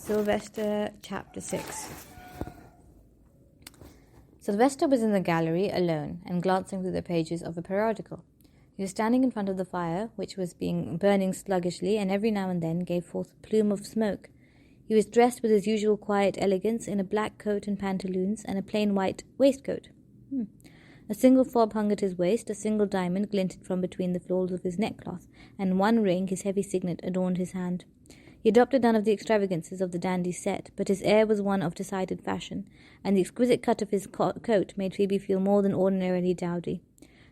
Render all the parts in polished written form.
Sylvester, Chapter 6. Sylvester was in the gallery alone and glancing through the pages of a periodical. He was standing in front of the fire, which was burning sluggishly, and every now and then gave forth a plume of smoke. He was dressed with his usual quiet elegance in a black coat and pantaloons and a plain white waistcoat. A single fob hung at his waist, a single diamond glinted from between the folds of his neckcloth, and one ring, his heavy signet, adorned his hand. He adopted none of the extravagances of the dandy set, but his air was one of decided fashion, and the exquisite cut of his coat made Phoebe feel more than ordinarily dowdy.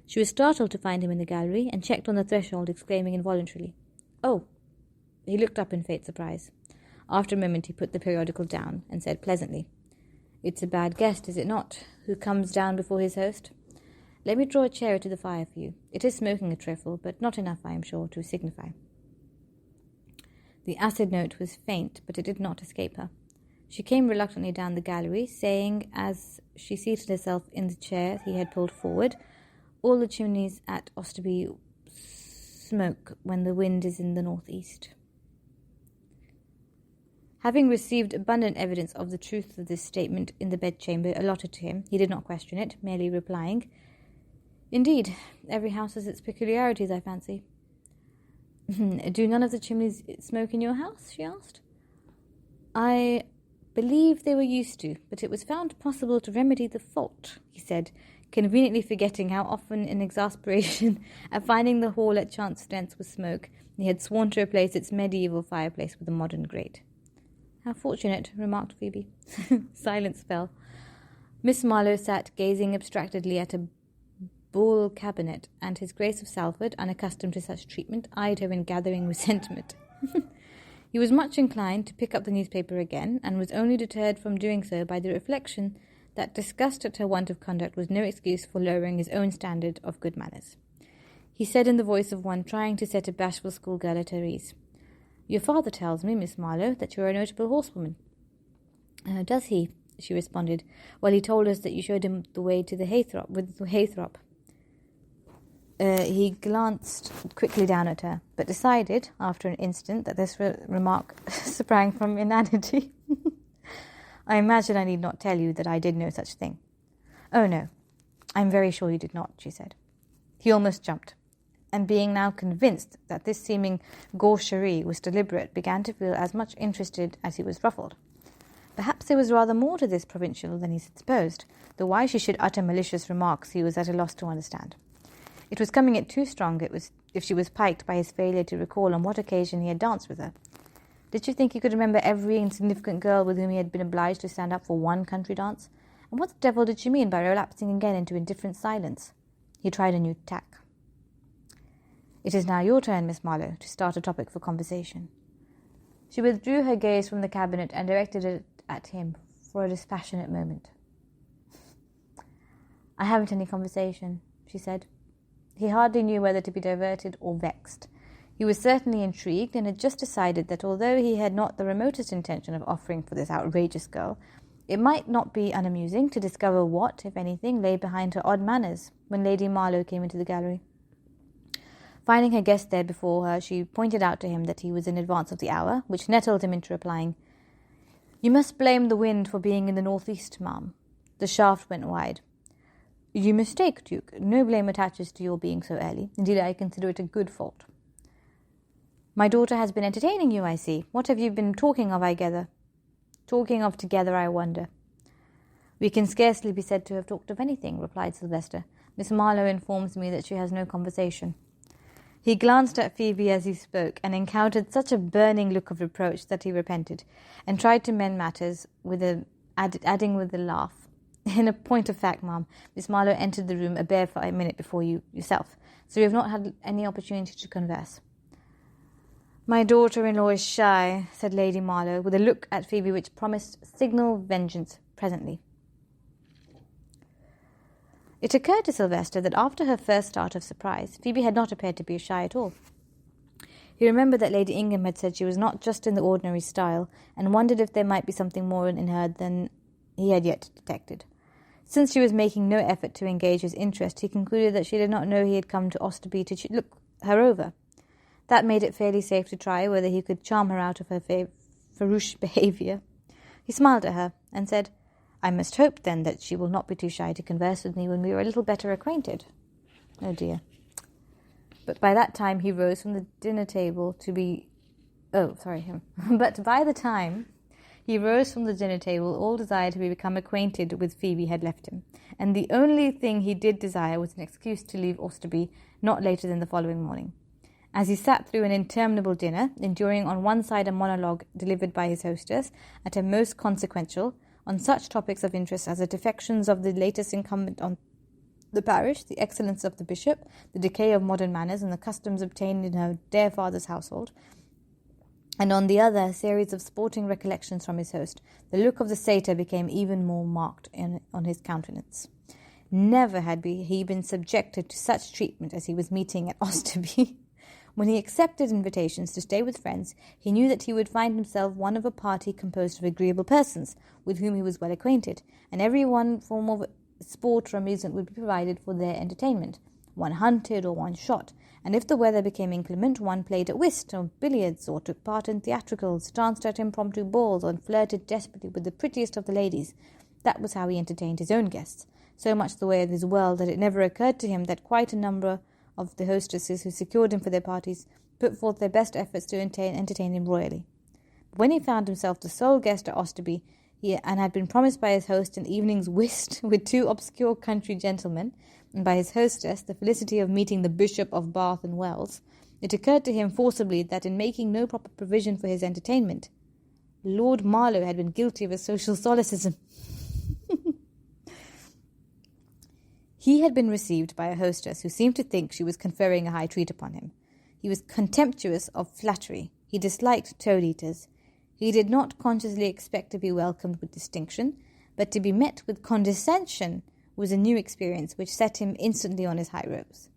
She was startled to find him in the gallery, and checked on the threshold, exclaiming involuntarily, "Oh!" He looked up in faint surprise. After a moment he put the periodical down, and said pleasantly, "It's a bad guest, is it not, who comes down before his host? Let me draw a chair to the fire for you. It is smoking a trifle, but not enough, I am sure, to signify." The acid note was faint, but it did not escape her. She came reluctantly down the gallery, saying, as she seated herself in the chair he had pulled forward, "All the chimneys at Osterby smoke when the wind is in the northeast." Having received abundant evidence of the truth of this statement in the bedchamber allotted to him, he did not question it, merely replying, "Indeed, every house has its peculiarities, I fancy." "Do none of the chimneys smoke in your house?" she asked. "I believe they were used to, but it was found possible to remedy the fault," he said, conveniently forgetting how often, in exasperation at finding the hall at chance dense with smoke, he had sworn to replace its medieval fireplace with a modern grate. "How fortunate," remarked Phoebe. Silence fell. Miss Marlowe sat gazing abstractedly at a buhl cabinet, and his Grace of Salford, unaccustomed to such treatment, eyed her in gathering resentment. He was much inclined to pick up the newspaper again, and was only deterred from doing so by the reflection that disgust at her want of conduct was no excuse for lowering his own standard of good manners. He said in the voice of one trying to set a bashful schoolgirl at her ease, "Your father tells me, Miss Marlowe, that you are a notable horsewoman." "Does he?" she responded. "Well, he told us that you showed him the way to the Haythrop." He glanced quickly down at her, but decided, after an instant, that this remark sprang from inanity. "I imagine I need not tell you that I did no such thing." "Oh, no, I am very sure you did not," she said. He almost jumped, and being now convinced that this seeming gaucherie was deliberate, began to feel as much interested as he was ruffled. Perhaps there was rather more to this provincial than he had supposed, though why she should utter malicious remarks he was at a loss to understand. It was coming it too strong if she was piqued by his failure to recall on what occasion he had danced with her. Did she think he could remember every insignificant girl with whom he had been obliged to stand up for one country dance? And what the devil did she mean by relapsing again into indifferent silence? He tried a new tack. "It is now your turn, Miss Marlowe, to start a topic for conversation." She withdrew her gaze from the cabinet and directed it at him for a dispassionate moment. "I haven't any conversation," she said. He hardly knew whether to be diverted or vexed. He was certainly intrigued, and had just decided that although he had not the remotest intention of offering for this outrageous girl, it might not be unamusing to discover what, if anything, lay behind her odd manners, when Lady Marlowe came into the gallery. Finding her guest there before her, she pointed out to him that he was in advance of the hour, which nettled him into replying, "You must blame the wind for being in the northeast, ma'am." The shaft went wide. "You mistake, Duke. No blame attaches to your being so early. Indeed, I consider it a good fault." "My daughter has been entertaining you, I see. What have you been talking of, I gather?" "Talking of together, I wonder." "We can scarcely be said to have talked of anything," replied Sylvester. "Miss Marlowe informs me that she has no conversation." He glanced at Phoebe as he spoke, and encountered such a burning look of reproach that he repented, and tried to mend matters, adding with a laugh, "In a point of fact, ma'am, Miss Marlowe entered the room a bare 5 minutes before yourself, so we have not had any opportunity to converse." "My daughter-in-law is shy," said Lady Marlowe, with a look at Phoebe which promised signal vengeance presently. It occurred to Sylvester that after her first start of surprise, Phoebe had not appeared to be shy at all. He remembered that Lady Ingham had said she was not just in the ordinary style, and wondered if there might be something more in her than he had yet detected. Since she was making no effort to engage his interest, he concluded that she did not know he had come to Osterby to look her over. That made it fairly safe to try whether he could charm her out of her ferocious behaviour. He smiled at her and said, "I must hope, then, that she will not be too shy to converse with me when we are a little better acquainted." Oh dear. But by that time he rose from the dinner table to be... Oh, sorry, him. But by the time he rose from the dinner table, all desire to become acquainted with Phoebe had left him, and the only thing he did desire was an excuse to leave Osterby not later than the following morning. As he sat through an interminable dinner, enduring on one side a monologue delivered by his hostess, at a most consequential, on such topics of interest as the defections of the latest incumbent on the parish, the excellence of the bishop, the decay of modern manners, and the customs obtained in her dear father's household, and on the other a series of sporting recollections from his host, the look of the satyr became even more marked on his countenance. Never had he been subjected to such treatment as he was meeting at Osterby. When he accepted invitations to stay with friends, he knew that he would find himself one of a party composed of agreeable persons, with whom he was well acquainted, and every one form of sport or amusement would be provided for their entertainment. One hunted or one shot, and if the weather became inclement, one played at whist or billiards, or took part in theatricals, danced at impromptu balls, and flirted desperately with the prettiest of the ladies. That was how he entertained his own guests, so much the way of his world that it never occurred to him that quite a number of the hostesses who secured him for their parties put forth their best efforts to entertain him royally. But when he found himself the sole guest at Osterby, and had been promised by his host an evening's whist with two obscure country gentlemen, and by his hostess the felicity of meeting the Bishop of Bath and Wells, it occurred to him forcibly that in making no proper provision for his entertainment, Lord Marlowe had been guilty of a social solecism. He had been received by a hostess who seemed to think she was conferring a high treat upon him. He was contemptuous of flattery. He disliked toad-eaters. He did not consciously expect to be welcomed with distinction, but to be met with condescension was a new experience which set him instantly on his high ropes.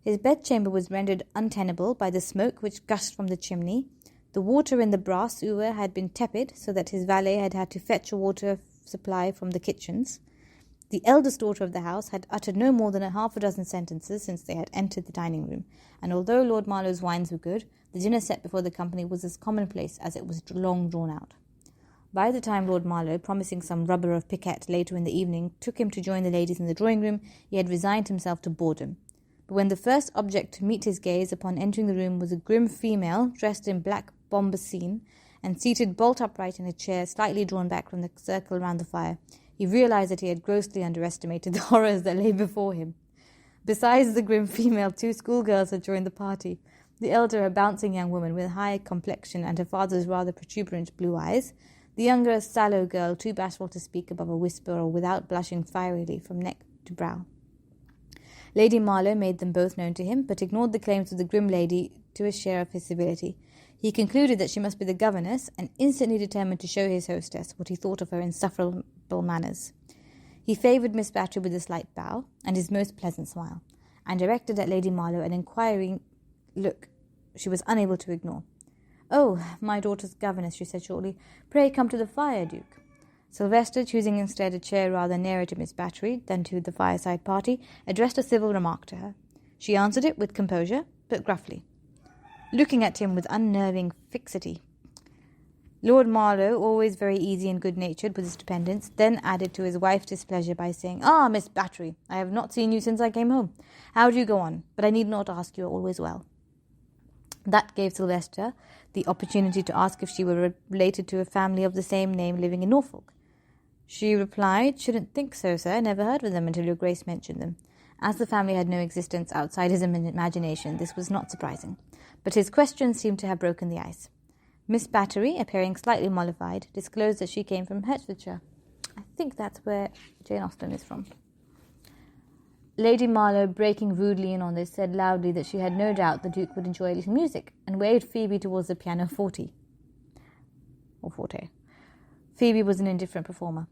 His bedchamber was rendered untenable by the smoke which gushed from the chimney. The water in the brass ewer had been tepid, so that his valet had had to fetch a water supply from the kitchens. The eldest daughter of the house had uttered no more than half a dozen sentences since they had entered the dining-room, and although Lord Marlowe's wines were good, the dinner set before the company was as commonplace as it was long drawn out. By the time Lord Marlowe, promising some rubber of piquet later in the evening, took him to join the ladies in the drawing-room, he had resigned himself to boredom. But when the first object to meet his gaze upon entering the room was a grim female dressed in black bombazine and seated bolt upright in a chair slightly drawn back from the circle round the fire, he realized that he had grossly underestimated the horrors that lay before him. Besides the grim female, two schoolgirls had joined the party. The elder, a bouncing young woman with high complexion and her father's rather protuberant blue eyes. The younger, a sallow girl, too bashful to speak above a whisper or without blushing fierily from neck to brow. Lady Marlowe made them both known to him, but ignored the claims of the grim lady to a share of his civility. He concluded that she must be the governess, and instantly determined to show his hostess what he thought of her insufferable manners. He favoured Miss Battery with a slight bow, and his most pleasant smile, and directed at Lady Marlowe an inquiring look she was unable to ignore. "Oh, my daughter's governess," she said shortly. "Pray come to the fire, Duke." Sylvester, choosing instead a chair rather nearer to Miss Battery than to the fireside party, addressed a civil remark to her. She answered it with composure, but gruffly, looking at him with unnerving fixity. Lord Marlowe, always very easy and good-natured with his dependents, then added to his wife's displeasure by saying, "Ah, Miss Battery, I have not seen you since I came home. How do you go on? But I need not ask you, always well." That gave Sylvester the opportunity to ask if she were related to a family of the same name living in Norfolk. She replied, "Shouldn't think so, sir. Never heard of them until your Grace mentioned them." As the family had no existence outside his imagination, this was not surprising. But his question seemed to have broken the ice. Miss Battery, appearing slightly mollified, disclosed that she came from Hertfordshire. I think that's where Jane Austen is from. Lady Marlowe, breaking rudely in on this, said loudly that she had no doubt the Duke would enjoy a little music, and waved Phoebe towards the pianoforte. Or forte. Phoebe was an indifferent performer.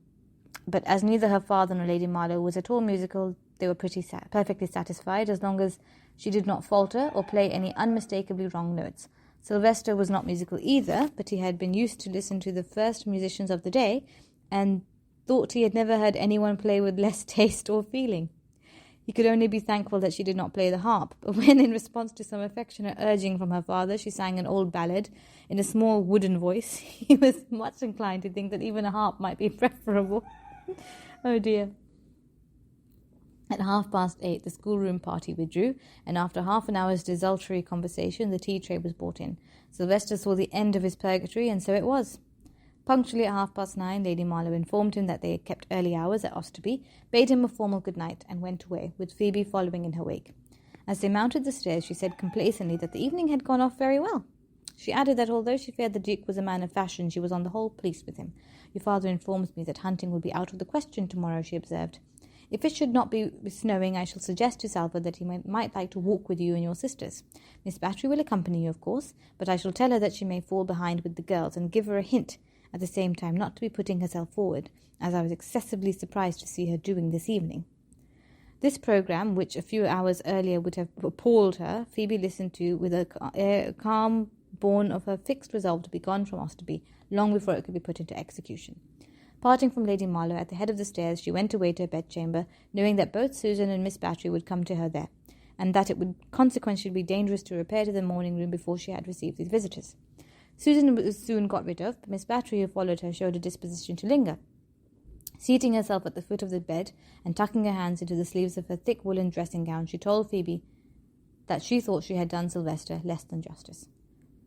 But as neither her father nor Lady Marlowe was at all musical, they were perfectly satisfied as long as she did not falter or play any unmistakably wrong notes. Sylvester was not musical either, but he had been used to listen to the first musicians of the day, and thought he had never heard anyone play with less taste or feeling. He could only be thankful that she did not play the harp, but when, in response to some affectionate urging from her father, she sang an old ballad in a small wooden voice, he was much inclined to think that even a harp might be preferable. Oh dear. At 8:30, the schoolroom party withdrew, and after half an hour's desultory conversation, the tea tray was brought in. Sylvester saw the end of his purgatory, and so it was. Punctually at 9:30, Lady Marlowe informed him that they had kept early hours at Osterby, bade him a formal good night, and went away, with Phoebe following in her wake. As they mounted the stairs, she said complacently that the evening had gone off very well. She added that although she feared the Duke was a man of fashion, she was on the whole pleased with him. Your father informs me that hunting will be out of the question tomorrow, she observed. If it should not be snowing, I shall suggest to Salva that he might like to walk with you and your sisters. Miss Battery will accompany you, of course, but I shall tell her that she may fall behind with the girls, and give her a hint, at the same time, not to be putting herself forward, as I was excessively surprised to see her doing this evening. This programme, which a few hours earlier would have appalled her, Phoebe listened to with a calm born of her fixed resolve to be gone from Osterby long before it could be put into execution. Parting from Lady Marlowe at the head of the stairs, she went away to her bedchamber, knowing that both Susan and Miss Battery would come to her there, and that it would consequently be dangerous to repair to the morning room before she had received these visitors. Susan was soon got rid of, but Miss Battery, who followed her, showed a disposition to linger. Seating herself at the foot of the bed, and tucking her hands into the sleeves of her thick woolen dressing-gown, she told Phoebe that she thought she had done Sylvester less than justice.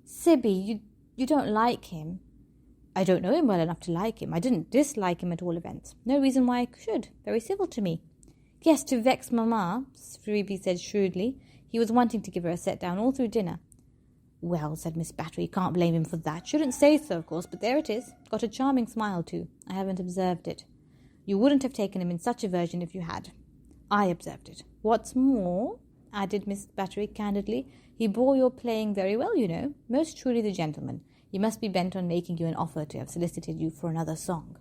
"Sibby, you don't like him?" "I don't know him well enough to like him. I didn't dislike him at all events. No reason why I should. Very civil to me." "Yes, to vex mamma," Phoebe said shrewdly. "He was wanting to give her a set-down all through dinner." "Well," said Miss Battery, "can't blame him for that. Shouldn't say so, of course, but there it is. Got a charming smile, too. I haven't observed it." "You wouldn't have taken him in such aversion if you had." "I observed it. What's more," added Miss Battery candidly, "he bore your playing very well, you know. Most truly the gentleman. He must be bent on making you an offer to have solicited you for another song."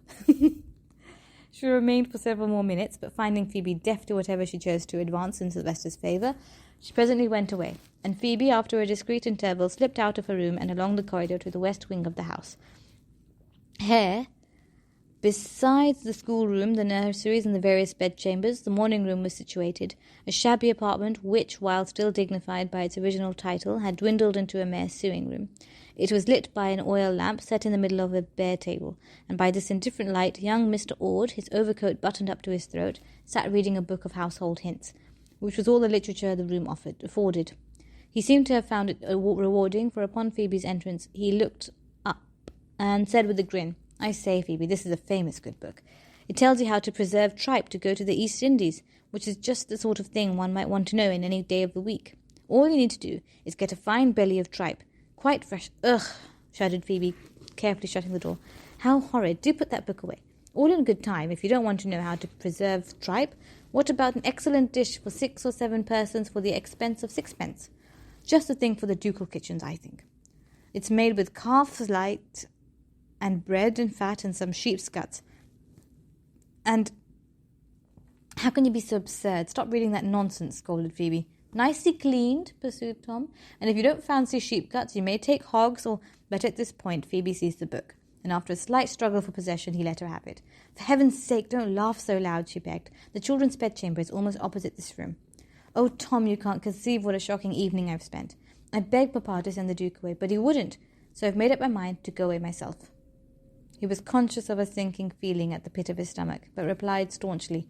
She remained for several more minutes, but finding Phoebe deaf to whatever she chose to advance in Sylvester's favour, she presently went away, and Phoebe, after a discreet interval, slipped out of her room and along the corridor to the west wing of the house. Here, besides the schoolroom, the nurseries, and the various bedchambers, the morning-room was situated, a shabby apartment which, while still dignified by its original title, had dwindled into a mere sewing-room. It was lit by an oil lamp set in the middle of a bare table, and by this indifferent light young Mr. Ord, his overcoat buttoned up to his throat, sat reading a book of household hints, which was all the literature the room afforded. He seemed to have found it rewarding, for upon Phoebe's entrance he looked up and said with a grin, "I say, Phoebe, this is a famous good book. It tells you how to preserve tripe to go to the East Indies, which is just the sort of thing one might want to know in any day of the week. All you need to do is get a fine belly of tripe, quite fresh." "Ugh," shuddered Phoebe, carefully shutting the door. "How horrid. Do put that book away. All in good time, if you don't want to know how to preserve tripe. What about an excellent dish for 6 or 7 persons for the expense of 6pence? Just the thing for the ducal kitchens, I think. It's made with calf's light and bread and fat and some sheep's guts. And how can you be so absurd? Stop reading that nonsense," scolded Phoebe. "Nicely cleaned," pursued Tom. "And if you don't fancy sheep guts, you may take hogs or—" But at this point Phoebe seized the book, and after a slight struggle for possession he let her have it. "For heaven's sake, don't laugh so loud," she begged. "The children's bedchamber is almost opposite this room. Oh, Tom, you can't conceive what a shocking evening I've spent. I begged Papa to send the Duke away, but he wouldn't, so I've made up my mind to go away myself." He was conscious of a sinking feeling at the pit of his stomach, but replied staunchly,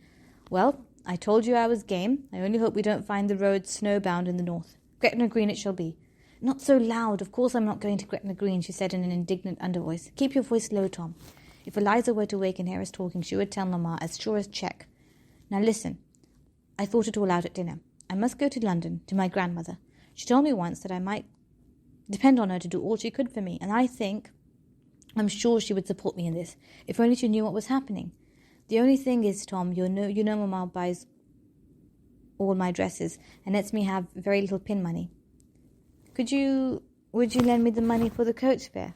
"Well, I told you I was game. I only hope we don't find the road snowbound in the north. Gretna Green it shall be." "Not so loud. Of course I'm not going to Gretna Green," she said in an indignant undervoice. "Keep your voice low, Tom. If Eliza were to wake and hear us talking, she would tell Mamma as sure as check. Now listen. I thought it all out at dinner. I must go to London, to my grandmother. She told me once that I might depend on her to do all she could for me, and I'm sure she would support me in this, if only she knew what was happening. The only thing is, Tom, you know Mamma buys all my dresses, and lets me have very little pin money. Would you lend me the money for the coach fare?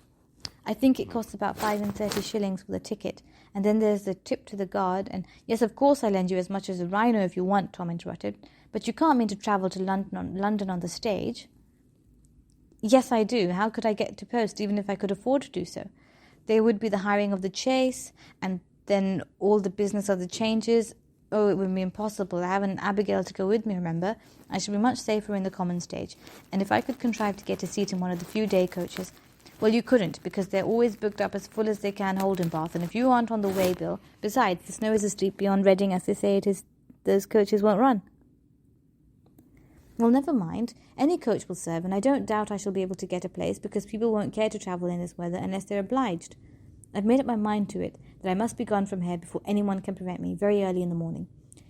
I think it costs about 35 shillings for the ticket, and then there's the tip to the guard, and—" "Yes, of course I'll lend you as much as a rhino if you want," Tom interrupted. "But you can't mean to travel to London on the stage." "Yes, I do. How could I get to post, even if I could afford to do so? There would be the hiring of the chaise, and then all the business of the changes, Oh, it would be impossible. I haven't Abigail to go with me, remember? I should be much safer in the common stage. And if I could contrive to get a seat in one of the few day coaches... Well, you couldn't, because they're always booked up as full as they can hold in Bath, and if you aren't on the way bill... Besides, the snow is as deep beyond Reading as they say it is. Those coaches won't run. Well, never mind. Any coach will serve, and I don't doubt I shall be able to get a place, because people won't care to travel in this weather unless they're obliged. I've made up my mind to it, that I must be gone from here before anyone can prevent me, very early in the morning.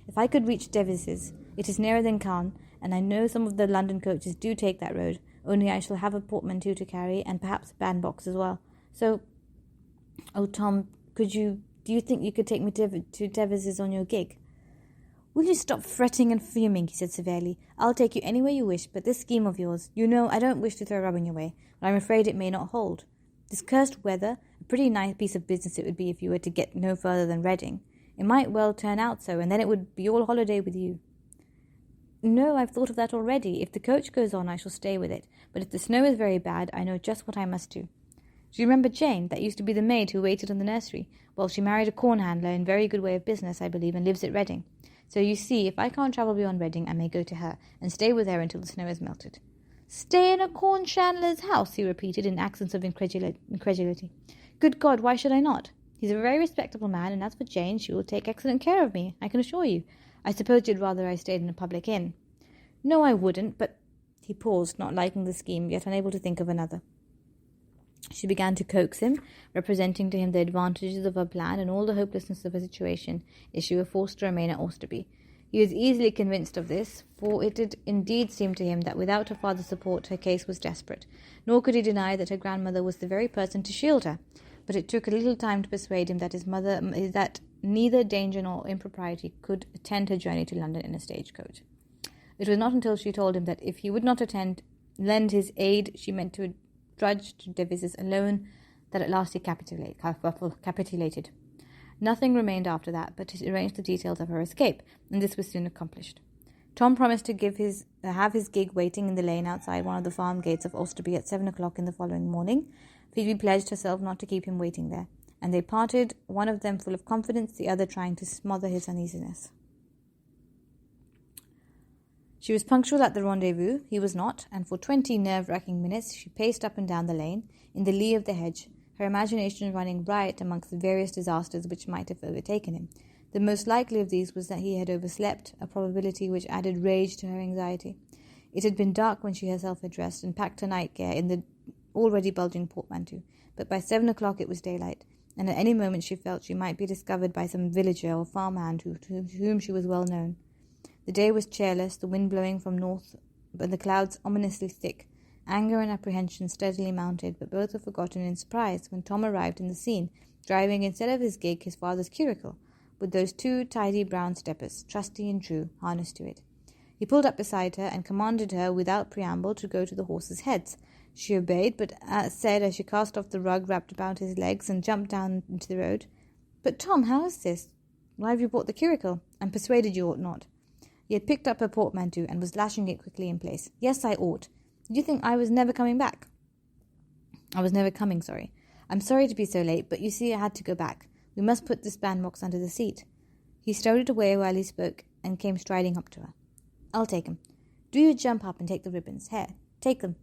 If I could reach Devis's, it is nearer than Caen, and I know some of the London coaches do take that road, only I shall have a portmanteau to carry, and perhaps a bandbox as well. So, oh, Tom, do you think you could take me to Devis's on your gig? Will you stop fretting and fuming, he said severely. I'll take you anywhere you wish, but this scheme of yours, you know I don't wish to throw rubber in your way, but I'm afraid it may not hold. This cursed weather, a pretty nice piece of business it would be if you were to get no further than Reading. It might well turn out so, and then it would be all holiday with you. No, I've thought of that already. If the coach goes on, I shall stay with it, but if the snow is very bad, I know just what I must do. Do you remember Jane, that used to be the maid who waited on the nursery? Well, she married a corn handler in very good way of business, I believe, and lives at Reading. So you see, if I can't travel beyond Reading, I may go to her, and stay with her until the snow has melted. Stay in a corn chandler's house, he repeated in accents of incredulity. Good God, why should I not? He's a very respectable man, and as for Jane, she will take excellent care of me, I can assure you. I suppose you'd rather I stayed in a public inn. No, I wouldn't, but... He paused, not liking the scheme, yet unable to think of another. She began to coax him, representing to him the advantages of her plan and all the hopelessness of her situation, if she were forced to remain at Austerby. He was easily convinced of this, for it did indeed seem to him that without her father's support her case was desperate, nor could he deny that her grandmother was the very person to shield her. But it took a little time to persuade him that neither danger nor impropriety could attend her journey to London in a stagecoach. It was not until she told him that if he would not lend his aid, she meant to trudge to Devis's alone, that at last he capitulated. Nothing remained after that but to arrange the details of her escape, and this was soon accomplished. Tom promised to have his gig waiting in the lane outside one of the farm gates of Austerby at 7 o'clock in the following morning. Phoebe pledged herself not to keep him waiting there, and they parted, one of them full of confidence, the other trying to smother his uneasiness. She was punctual at the rendezvous, he was not, and for 20 nerve-wracking minutes she paced up and down the lane, in the lee of the hedge, her imagination running riot amongst the various disasters which might have overtaken him. The most likely of these was that he had overslept, a probability which added rage to her anxiety. It had been dark when she herself had dressed and packed her night-gear in the already bulging portmanteau, but by 7 o'clock it was daylight, and at any moment she felt she might be discovered by some villager or farmhand to whom she was well known. The day was cheerless, the wind blowing from north, but the clouds ominously thick. Anger and apprehension steadily mounted, but both were forgotten in surprise when Tom arrived in the scene, driving instead of his gig his father's curricle, with those 2 tidy brown steppers, trusty and true, harnessed to it. He pulled up beside her and commanded her without preamble to go to the horses' heads. She obeyed, but said as she cast off the rug wrapped about his legs and jumped down into the road, "But Tom, how is this? Why have you brought the curricle? I'm persuaded you ought not." He had picked up her portmanteau and was lashing it quickly in place. "Yes, I ought. Did you think I was never coming back?" "I was never coming, sorry. I'm sorry to be so late, but you see I had to go back. We must put this bandbox under the seat." He stowed it away while he spoke and came striding up to her. "I'll take 'em. Do you jump up and take the ribbons. Here, take them.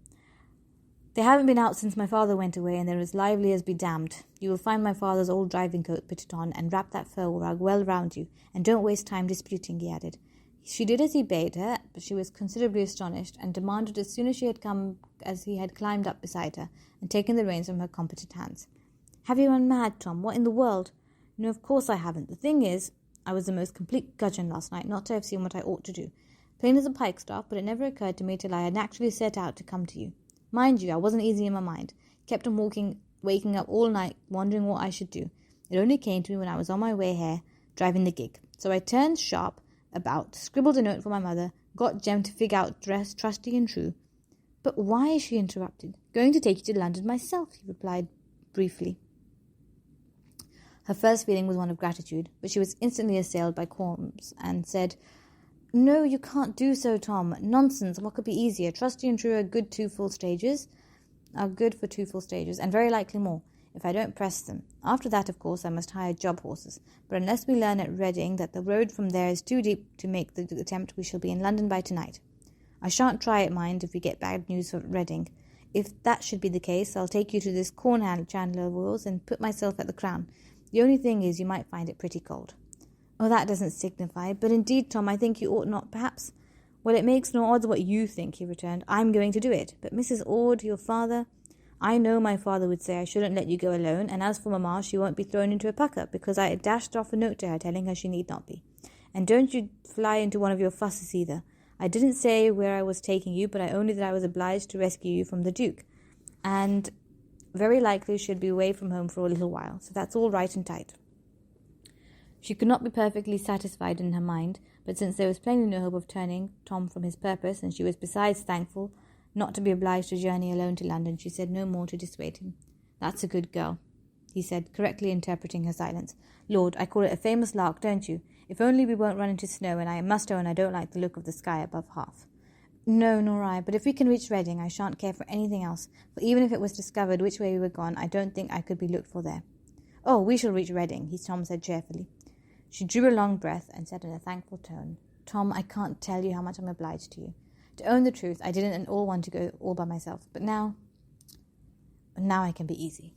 They haven't been out since my father went away, and they're as lively as be damned. You will find my father's old driving coat, put it on, and wrap that fur rug well round you, and don't waste time disputing," he added. She did as he bade her, but she was considerably astonished, and demanded as soon as he had climbed up beside her, and taken the reins from her competent hands. "Have you run mad, Tom? What in the world?" "No, of course I haven't. The thing is, I was the most complete gudgeon last night not to have seen what I ought to do. Plain as a pikestaff, but it never occurred to me till I had actually set out to come to you. Mind you, I wasn't easy in my mind. Kept on waking up all night, wondering what I should do. It only came to me when I was on my way here, driving the gig. So I turned sharp about, scribbled a note for my mother, got Jem to fig out dress trusty and true." "But why?" she interrupted. "Going to take you to London myself," he replied briefly. Her first feeling was one of gratitude, but she was instantly assailed by qualms, and said, "No, you can't do so, Tom. Nonsense. What could be easier? Trusty and true are good for 2 full stages, and very likely more. if I don't press them. After that, of course, I must hire job horses. But unless we learn at Reading that the road from there is too deep to make the attempt, we shall be in London by tonight. I shan't try it, mind, if we get bad news from Reading. If that should be the case, I'll take you to this corn chandler of yours and put myself at the Crown. The only thing is, you might find it pretty cold. Oh, that doesn't signify. But indeed, Tom, I think you ought not, perhaps. Well, it makes no odds what you think, he returned. I'm going to do it. But Mrs. Ord, your father... I know my father would say I shouldn't let you go alone, and as for Mamma, she won't be thrown into a pucker, because I dashed off a note to her telling her she need not be. And don't you fly into one of your fusses either. I didn't say where I was taking you, but only that I was obliged to rescue you from the Duke, and very likely should be away from home for a little while, so that's all right and tight. She could not be perfectly satisfied in her mind, but since there was plainly no hope of turning Tom from his purpose, and she was besides thankful not to be obliged to journey alone to London, she said no more to dissuade him. That's a good girl, he said, correctly interpreting her silence. Lord, I call it a famous lark, don't you? If only we won't run into snow, and I must own I don't like the look of the sky above half. No, nor I, but if we can reach Reading, I shan't care for anything else, for even if it was discovered which way we were gone, I don't think I could be looked for there. Oh, we shall reach Reading, Tom said cheerfully. She drew a long breath and said in a thankful tone, Tom, I can't tell you how much I'm obliged to you. To own the truth, I didn't at all want to go all by myself, but now I can be easy.